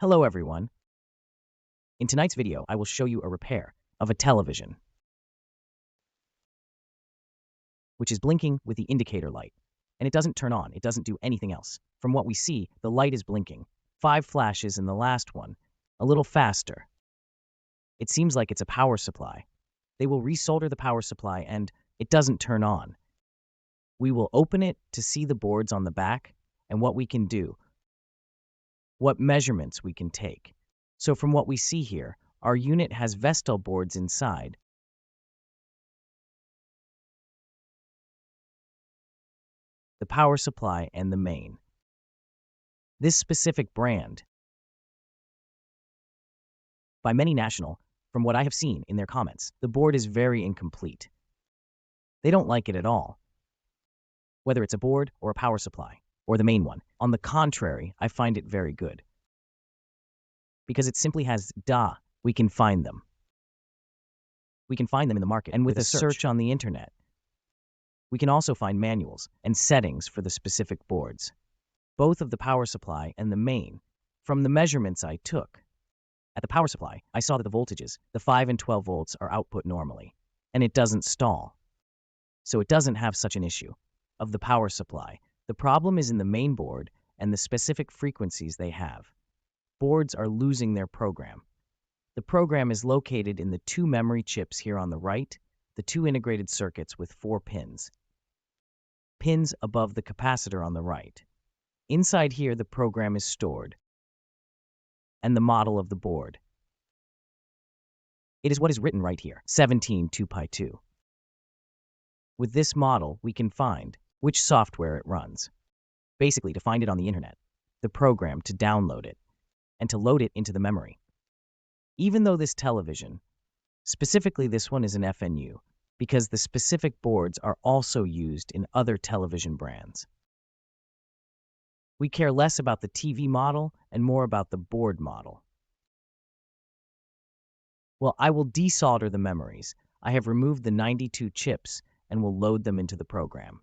Hello everyone. In tonight's video, I will show you a repair of a television, which is blinking with the indicator light, and it doesn't turn on, it doesn't do anything else. From what we see, the light is blinking. 5 flashes in the last one, a little faster. It seems like it's a power supply. They will resolder the power supply and it doesn't turn on. We will open it to see the boards on the back and what we can do, what measurements we can take. So from what we see here, our unit has Vestel boards inside. The power supply and the main. This specific brand, by many national, from what I have seen in their comments, the board is very incomplete. They don't like it at all, whether it's a board or a power supply, or the main one. On the contrary, I find it very good, because it simply has we can find them. We can find them in the market, and with a search on the internet, we can also find manuals and settings for the specific boards, both of the power supply and the main. From the measurements I took, at the power supply, I saw that the voltages, the 5 and 12 volts, are output normally, and it doesn't stall. So it doesn't have such an issue. Of the power supply, the problem is in the main board and the specific frequencies they have. Boards are losing their program. The program is located in the 2 memory chips here on the right, the 2 integrated circuits with 4 pins. Pins above the capacitor on the right. Inside here, the program is stored, and the model of the board. It is what is written right here, 172x2. With this model, we can find which software it runs. Basically, to find it on the internet, the program to download it, and to load it into the memory. Even though this television, specifically this one, is an FNU, because the specific boards are also used in other television brands. We care less about the TV model and more about the board model. Well, I will desolder the memories. I have removed the 92 chips and will load them into the program.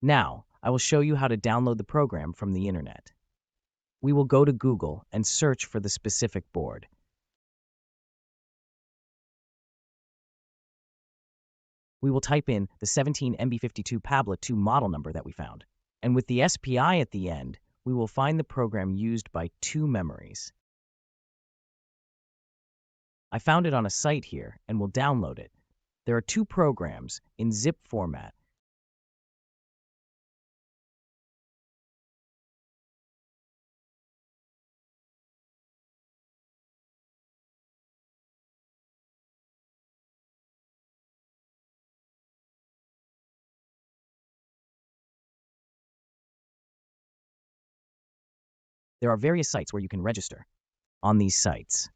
Now, I will show you how to download the program from the internet. We will go to Google and search for the specific board. We will type in the 17MB52 Pabla 2 model number that we found. And with the SPI at the end, we will find the program used by 2 memories. I found it on a site here and will download it. There are 2 programs in zip format. There are various sites where you can register on these sites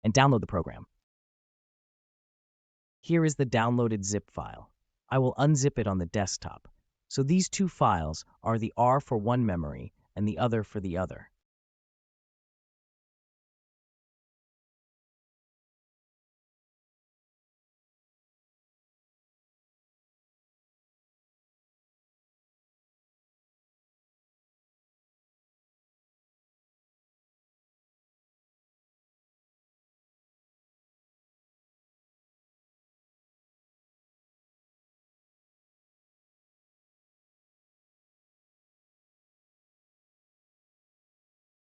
and download the program. Here is the downloaded zip file. I will unzip it on the desktop. So these 2 files are the R for one memory and the other for the other.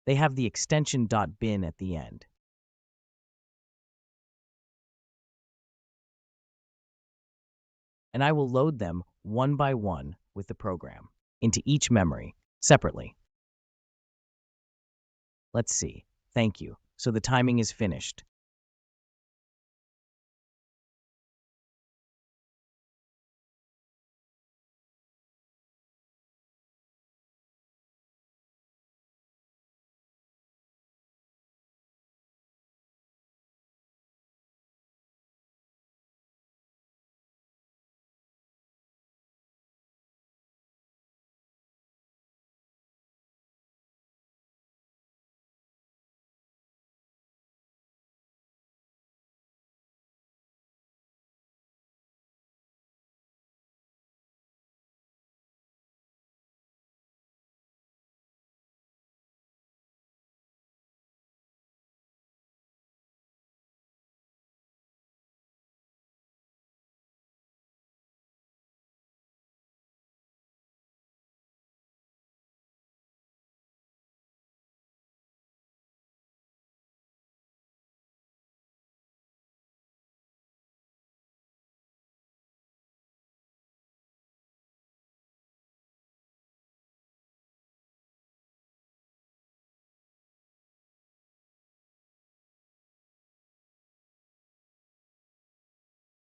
They have the extension .bin at the end. And I will load them one by one with the program into each memory separately. Let's see. Thank you. So the timing is finished.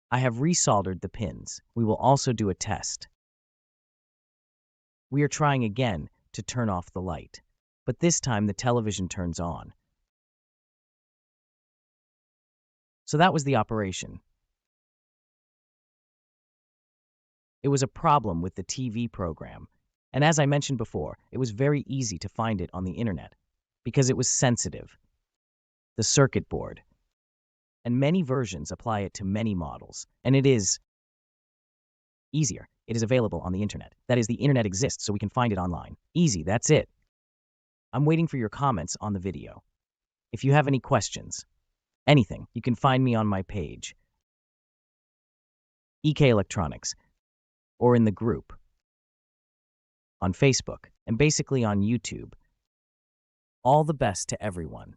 I have resoldered the pins. We will also do a test. We are trying again to turn off the light, but this time the television turns on. So that was the operation. It was a problem with the TV program, and as I mentioned before, it was very easy to find it on the internet because it was sensitive. The circuit board, and many versions apply it to many models, and it is easier. It is available on the internet. That is, the internet exists, so we can find it online. Easy, that's it. I'm waiting for your comments on the video. If you have any questions, anything, you can find me on my page, EK Electronics, or in the group, on Facebook, and basically on YouTube. All the best to everyone.